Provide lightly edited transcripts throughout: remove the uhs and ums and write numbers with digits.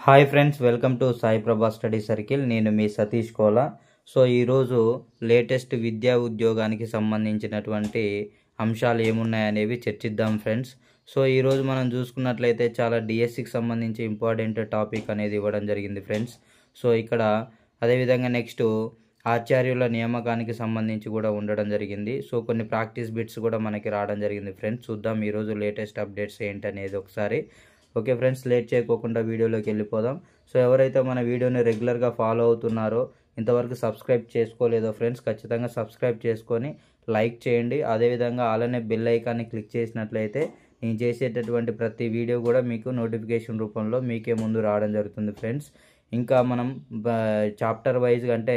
Hi friends, welcome to Sai ప్రభా study circle. నేను మీ Satish Kola. So ఈరోజు లేటెస్ట్ విద్యా ఉద్యోగానికి సంబంధించినటువంటి అంశాలు ఏమున్నాయనేవి చర్చిద్దాం ఫ్రెండ్స్. సో ఈరోజు మనం చూసుకున్నట్లయితే చాలా డిఎస్సికి సంబంధించి ఇంపార్టెంట్ టాపిక్ అనేది ఇవ్వడం జరిగింది ఫ్రెండ్స్. సో ఇక్కడ అదేవిధంగా నెక్స్ట్ ఆచార్యుల నియామకానికి సంబంధించి కూడా ఉండడం జరిగింది. సో కొన్ని ప్రాక్టీస్ బిట్స్ కూడా మనకి రావడం జరిగింది ఫ్రెండ్స్. చూద్దాం ఈరోజు లేటెస్ట్ అప్డేట్స్ ఏంటనేది ఒకసారి. ఓకే ఫ్రెండ్స్, లేట్ చేయకోకుండా వీడియోలోకి వెళ్ళిపోదాం. సో ఎవరైతే మన వీడియోని రెగ్యులర్గా ఫాలో అవుతున్నారో, ఇంతవరకు సబ్స్క్రైబ్ చేసుకోలేదో ఫ్రెండ్స్, ఖచ్చితంగా సబ్స్క్రైబ్ చేసుకొని లైక్ చేయండి. అదేవిధంగా అలానే బెల్ ఐకాన్ని క్లిక్ చేసినట్లయితే నేను చేసేటటువంటి ప్రతి వీడియో కూడా మీకు నోటిఫికేషన్ రూపంలో మీకే ముందు రావడం జరుగుతుంది ఫ్రెండ్స్. ఇంకా మనం చాప్టర్ వైజ్గా అంటే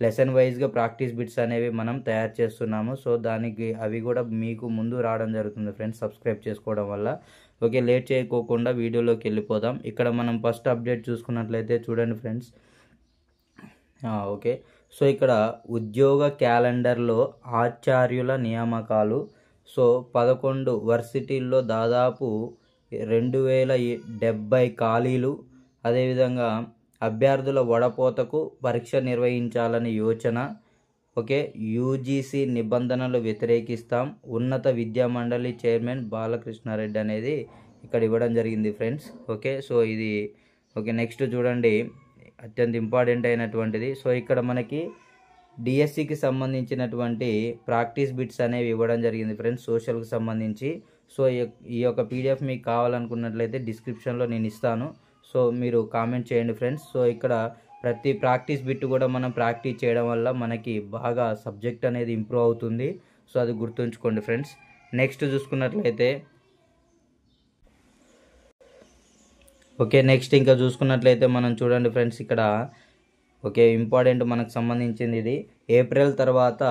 లెసన్ వైజ్గా ప్రాక్టీస్ బిట్స్ అనేవి మనం తయారు చేస్తున్నాము. సో దానికి అవి కూడా మీకు ముందు రావడం జరుగుతుంది ఫ్రెండ్స్, సబ్స్క్రైబ్ చేసుకోవడం వల్ల. ఓకే, లేట్ చేయకోకుండా వీడియోలోకి వెళ్ళిపోదాం. ఇక్కడ మనం ఫస్ట్ అప్డేట్ చూసుకున్నట్లయితే చూడండి ఫ్రెండ్స్. ఓకే, సో ఇక్కడ ఉద్యోగ క్యాలెండర్లో ఆచార్యుల నియామకాలు. సో 11 వర్సిటీల్లో దాదాపు 2070 ఖాళీలు. అదేవిధంగా అభ్యర్థుల వడపోతకు పరీక్ష నిర్వహించాలని యోచన. ఓకే, యూజీసీ నిబంధనలు వ్యతిరేకిస్తాం. ఉన్నత విద్యా మండలి చైర్మన్ బాలకృష్ణారెడ్డి అనేది ఇక్కడ ఇవ్వడం జరిగింది ఫ్రెండ్స్. ఓకే, సో ఇది ఓకే. నెక్స్ట్ చూడండి, అత్యంత ఇంపార్టెంట్ అయినటువంటిది. సో ఇక్కడ మనకి డిఎస్సికి సంబంధించినటువంటి ప్రాక్టీస్ బిట్స్ అనేవి ఇవ్వడం జరిగింది ఫ్రెండ్స్, సోషల్కి సంబంధించి. సో ఈ యొక్క పీడిఎఫ్ మీకు కావాలనుకున్నట్లయితే డిస్క్రిప్షన్లో నేను ఇస్తాను. సో మీరు కామెంట్ చేయండి ఫ్రెండ్స్. సో ఇక్కడ ప్రతి ప్రాక్టీస్ బిట్ కూడా మనం ప్రాక్టీస్ చేయడం వల్ల మనకి బాగా సబ్జెక్ట్ అనేది ఇంప్రూవ్ అవుతుంది. సో అది గుర్తుంచుకోండి ఫ్రెండ్స్. నెక్స్ట్ చూసుకున్నట్లయితే ఓకే, నెక్స్ట్ ఇంకా చూసుకున్నట్లయితే మనం చూడండి ఫ్రెండ్స్, ఇక్కడ ఓకే ఇంపార్టెంట్ మనకు సంబంధించింది ఇది. ఏప్రిల్ తర్వాత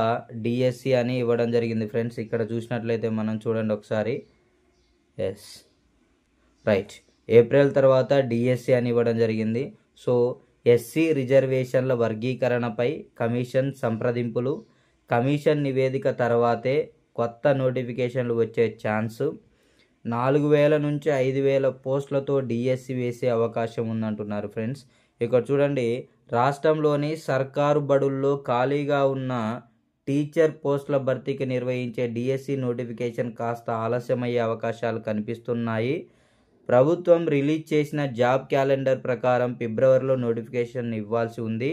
డిఎస్సి అని ఇవ్వడం జరిగింది ఫ్రెండ్స్. ఇక్కడ చూసినట్లయితే మనం చూడండి ఒకసారి. ఎస్, రైట్, ఏప్రిల్ తర్వాత డిఎస్సి అని ఇవ్వడం జరిగింది. సో ఎస్సీ రిజర్వేషన్ల వర్గీకరణపై కమిషన్ సంప్రదింపులు. కమిషన్ నివేదిక తర్వాతే కొత్త నోటిఫికేషన్లు వచ్చే ఛాన్సు. 4000 నుంచి 5000 పోస్టులతో డిఎస్సి వేసే అవకాశం ఉందంటున్నారు ఫ్రెండ్స్. ఇక్కడ చూడండి, రాష్ట్రంలోని సర్కారు బడుల్లో ఖాళీగా ఉన్న టీచర్ పోస్టుల భర్తీకి నిర్వహించే డిఎస్సి నోటిఫికేషన్ కాస్త ఆలస్యమయ్యే అవకాశాలు కనిపిస్తున్నాయి. ప్రభుత్వం రిలీజ్ చేసిన జాబ్ క్యాలెండర్ ప్రకారం ఫిబ్రవరిలో నోటిఫికేషన్ ఇవ్వాల్సి ఉంది.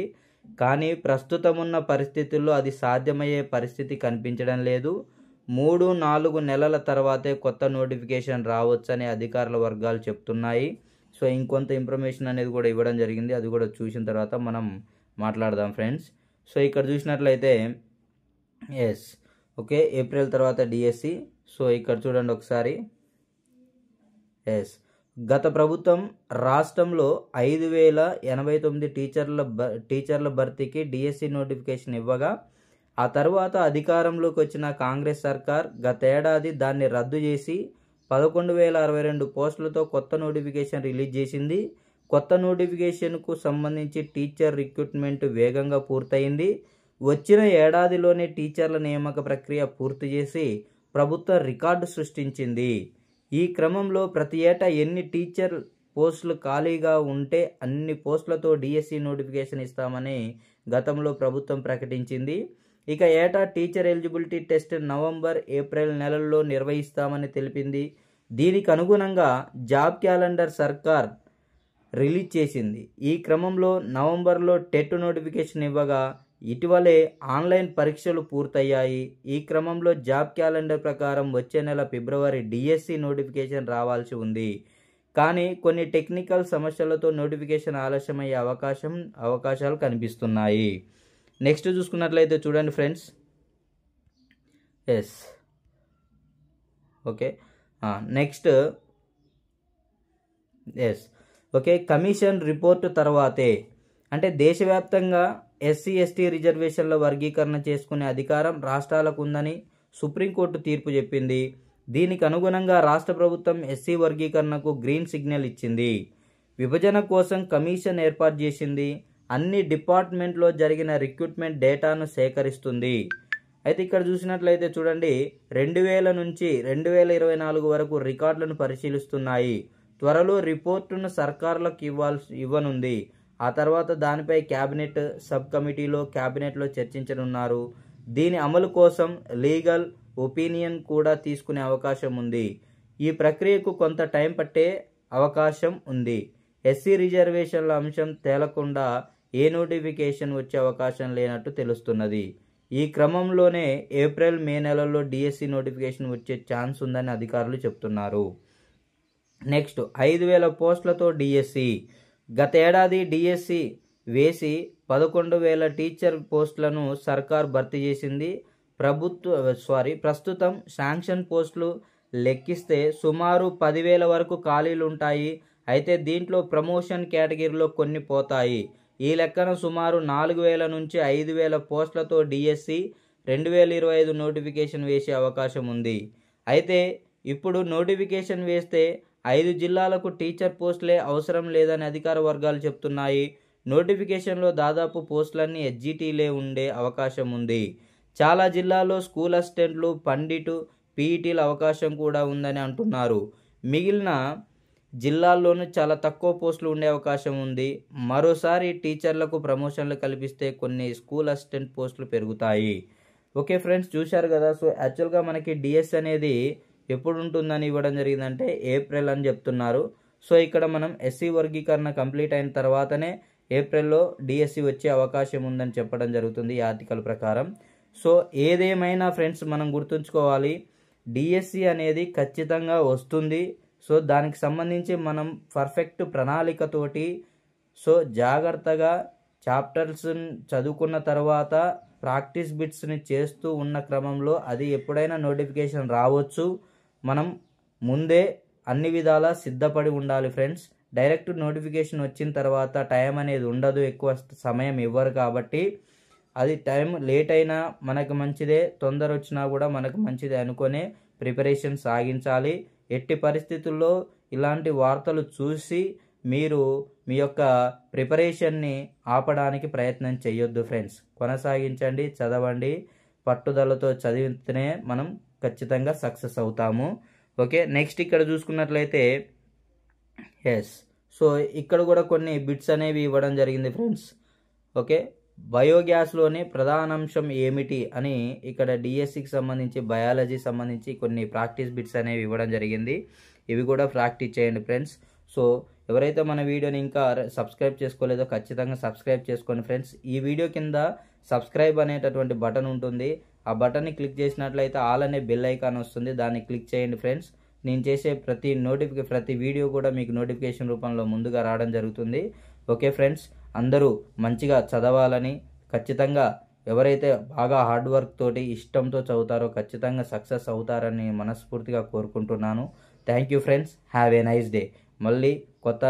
కానీ ప్రస్తుతం ఉన్న పరిస్థితుల్లో అది సాధ్యమయ్యే పరిస్థితి కనిపించడం లేదు. 3-4 నెలల తర్వాతే కొత్త నోటిఫికేషన్ రావచ్చని అధికారుల వర్గాలు చెప్తున్నాయి. సో ఇంకొంత ఇన్ఫర్మేషన్ అనేది కూడా ఇవ్వడం జరిగింది, అది కూడా చూసిన తర్వాత మనం మాట్లాడదాం ఫ్రెండ్స్. సో ఇక్కడ చూసినట్లయితే ఎస్, ఓకే, ఏప్రిల్ తర్వాత డిఎస్సి. సో ఇక్కడ చూడండి ఒకసారి. ఎస్, గత ప్రభుత్వం రాష్ట్రంలో 5089 టీచర్ల భర్తీకి డిఎస్సి నోటిఫికేషన్ ఇవ్వగా, ఆ తర్వాత అధికారంలోకి వచ్చిన కాంగ్రెస్ సర్కార్ గతేడాది దాన్ని రద్దు చేసి 11,062 పోస్టులతో కొత్త నోటిఫికేషన్ రిలీజ్ చేసింది. కొత్త నోటిఫికేషన్కు సంబంధించి టీచర్ రిక్రూట్మెంట్ వేగంగా పూర్తయింది. వచ్చిన ఏడాదిలోనే టీచర్ల నియామక ప్రక్రియ పూర్తి చేసి ప్రభుత్వం రికార్డు సృష్టించింది. ఈ క్రమంలో ప్రతి ఏటా ఎన్ని టీచర్ పోస్టులు ఖాళీగా ఉంటే అన్ని పోస్టులతో డిఎస్సి నోటిఫికేషన్ ఇస్తామని గతంలో ప్రభుత్వం ప్రకటించింది. ఇక ఏటా teacher eligibility test November, April నెలల్లో నిర్వహిస్తామని తెలిపింది. దీనికి అనుగుణంగా జాబ్ క్యాలెండర్ సర్కార్ రిలీజ్ చేసింది. ఈ క్రమంలో నవంబర్లో టెట్ నోటిఫికేషన్ ఇవ్వగా ఇటీవలే ఆన్లైన్ పరీక్షలు పూర్తయ్యాయి. ఈ క్రమంలో జాబ్ క్యాలెండర్ ప్రకారం వచ్చే నెల ఫిబ్రవరి డిఎస్సి నోటిఫికేషన్ రావాల్సి ఉంది. కానీ కొన్ని టెక్నికల్ సమస్యలతో నోటిఫికేషన్ ఆలస్యమయ్యే అవకాశాలు కనిపిస్తున్నాయి. నెక్స్ట్ చూసుకున్నట్లయితే చూడండి friends. Yes, okay, next yes, okay, commission report తర్వాతే అంటే దేశవ్యాప్తంగా ఎస్సీ ఎస్టీ రిజర్వేషన్ల వర్గీకరణ చేసుకునే అధికారం రాష్ట్రాలకు ఉందని సుప్రీంకోర్టు తీర్పు చెప్పింది. దీనికి అనుగుణంగా రాష్ట్ర ప్రభుత్వం ఎస్సీ వర్గీకరణకు గ్రీన్ సిగ్నల్ ఇచ్చింది. విభజన కోసం కమిషన్ ఏర్పాటు చేసింది. అన్ని డిపార్ట్మెంట్లో జరిగిన రిక్రూట్మెంట్ డేటాను సేకరిస్తుంది. అయితే ఇక్కడ చూసినట్లయితే చూడండి, 2000 నుంచి 2024 వరకు రికార్డులను పరిశీలిస్తున్నాయి. త్వరలో రిపోర్టును సర్కారులకు ఇవ్వనుంది. ఆ తర్వాత దానిపై క్యాబినెట్ సబ్ కమిటీలో క్యాబినెట్లో చర్చించనున్నారు. దీని అమలు కోసం లీగల్ ఒపీనియన్ కూడా తీసుకునే అవకాశం ఉంది. ఈ ప్రక్రియకు కొంత టైం పట్టే అవకాశం ఉంది. ఎస్సీ రిజర్వేషన్ల అంశం తేలకుండా ఏ నోటిఫికేషన్ వచ్చే అవకాశం లేనట్టు తెలుస్తున్నది. ఈ క్రమంలోనే ఏప్రిల్ మే నెలల్లో డిఎస్సి నోటిఫికేషన్ వచ్చే ఛాన్స్ ఉందని అధికారులు చెప్తున్నారు. నెక్స్ట్ 5,000 పోస్టులతో డిఎస్సి. గత ఏడాది డిఎస్సి వేసి 11,000 టీచర్ పోస్టులను సర్కార్ భర్తీ చేసింది. ప్రస్తుతం శాంక్షన్ పోస్టులు లెక్కిస్తే సుమారు 10,000 వరకు ఖాళీలు ఉంటాయి. అయితే దీంట్లో ప్రమోషన్ కేటగిరీలో కొన్ని పోతాయి. ఈ లెక్కన సుమారు 4,000 నుంచి 5,000 పోస్టులతో డిఎస్సి 2025 నోటిఫికేషన్ వేసే అవకాశం ఉంది. అయితే ఇప్పుడు నోటిఫికేషన్ వేస్తే 5 జిల్లాలకు టీచర్ పోస్టులే అవసరం లేదని అధికార వర్గాలు చెప్తున్నాయి. నోటిఫికేషన్లో దాదాపు పోస్టులన్నీ ఎస్జిటిలే ఉండే అవకాశం ఉంది. చాలా జిల్లాల్లో స్కూల్ అసిస్టెంట్లు, పండిటు, పీఈటీల అవకాశం కూడా ఉందని అంటున్నారు. మిగిలిన జిల్లాల్లోనూ చాలా తక్కువ పోస్టులు ఉండే అవకాశం ఉంది. మరోసారి టీచర్లకు ప్రమోషన్లు కల్పిస్తే కొన్ని స్కూల్ అసిస్టెంట్ పోస్టులు పెరుగుతాయి. ఓకే ఫ్రెండ్స్, చూశారు కదా. సో యాక్చువల్గా మనకి డిఎస్ అనేది ఎప్పుడు ఉంటుందని ఇవ్వడం జరిగిందంటే ఏప్రిల్ అని చెప్తున్నారు. సో ఇక్కడ మనం ఎస్సీ వర్గీకరణ కంప్లీట్ అయిన తర్వాతనే ఏప్రిల్లో డిఎస్సి వచ్చే అవకాశం ఉందని చెప్పడం జరుగుతుంది ఈ ఆర్టికల్ ప్రకారం. సో ఏదేమైనా ఫ్రెండ్స్ మనం గుర్తుంచుకోవాలి, డిఎస్సి అనేది ఖచ్చితంగా వస్తుంది. సో దానికి సంబంధించి మనం పర్ఫెక్ట్ ప్రణాళికతోటి జాగ్రత్తగా చాప్టర్స్ చదువుకున్న తర్వాత ప్రాక్టీస్ బిట్స్ని చేస్తూ ఉన్న క్రమంలో అది ఎప్పుడైనా నోటిఫికేషన్ రావచ్చు. మనం ముందే అన్ని విధాలా సిద్ధపడి ఉండాలి ఫ్రెండ్స్. డైరెక్ట్ నోటిఫికేషన్ వచ్చిన తర్వాత టైం అనేది ఉండదు, ఎక్కువ సమయం ఇవ్వరు. కాబట్టి అది టైం లేట్ అయినా మనకు మంచిదే, తొందర వచ్చినా కూడా మనకు మంచిదే అనుకునే ప్రిపరేషన్ సాగించాలి. ఎట్టి పరిస్థితుల్లో ఇలాంటి వార్తలు చూసి మీరు మీ యొక్క ప్రిపరేషన్ని ఆపడానికి ప్రయత్నం చేయొద్దు ఫ్రెండ్స్. కొనసాగించండి, చదవండి. పట్టుదలతో చదివితేనే మనం ఖచ్చితంగా సక్సెస్ అవుతాము. ఓకే, నెక్స్ట్ ఇక్కడ చూసుకున్నట్లయితే సో ఇక్కడ కూడా కొన్ని బిట్స్ అనేవి ఇవ్వడం జరిగింది ఫ్రెండ్స్. ఓకే, బయోగ్యాస్లోని ప్రధానాంశం ఏమిటి అని ఇక్కడ డిఎస్సికి సంబంధించి బయాలజీ సంబంధించి కొన్ని ప్రాక్టీస్ బిట్స్ అనేవి ఇవ్వడం జరిగింది. ఇవి కూడా ప్రాక్టీస్ చేయండి ఫ్రెండ్స్. సో ఎవరైతే మన వీడియోని ఇంకా సబ్స్క్రైబ్ చేసుకోలేదో ఖచ్చితంగా సబ్స్క్రైబ్ చేసుకోండి ఫ్రెండ్స్. ఈ వీడియో కింద సబ్స్క్రైబ్ అనేటటువంటి బటన్ ఉంటుంది. ఆ బటన్ని క్లిక్ చేసినట్లయితే ఆల్ అనే బెల్ ఐకాన్ వస్తుంది, దాన్ని క్లిక్ చేయండి ఫ్రెండ్స్. నేను చేసే ప్రతి వీడియో కూడా మీకు నోటిఫికేషన్ రూపంలో ముందుగా రావడం జరుగుతుంది. ఓకే ఫ్రెండ్స్, అందరూ మంచిగా చదవాలని, ఖచ్చితంగా ఎవరైతే బాగా హార్డ్ వర్క్ తోటి ఇష్టంతో చదువుతారో ఖచ్చితంగా సక్సెస్ అవుతారని మనస్ఫూర్తిగా కోరుకుంటున్నాను. Thank you friends, have a nice day. మళ్ళీ కొత్త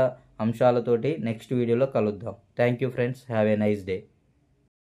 అంశాలతోటి నెక్స్ట్ వీడియోలో కలుద్దాం. Thank you friends, have a nice day.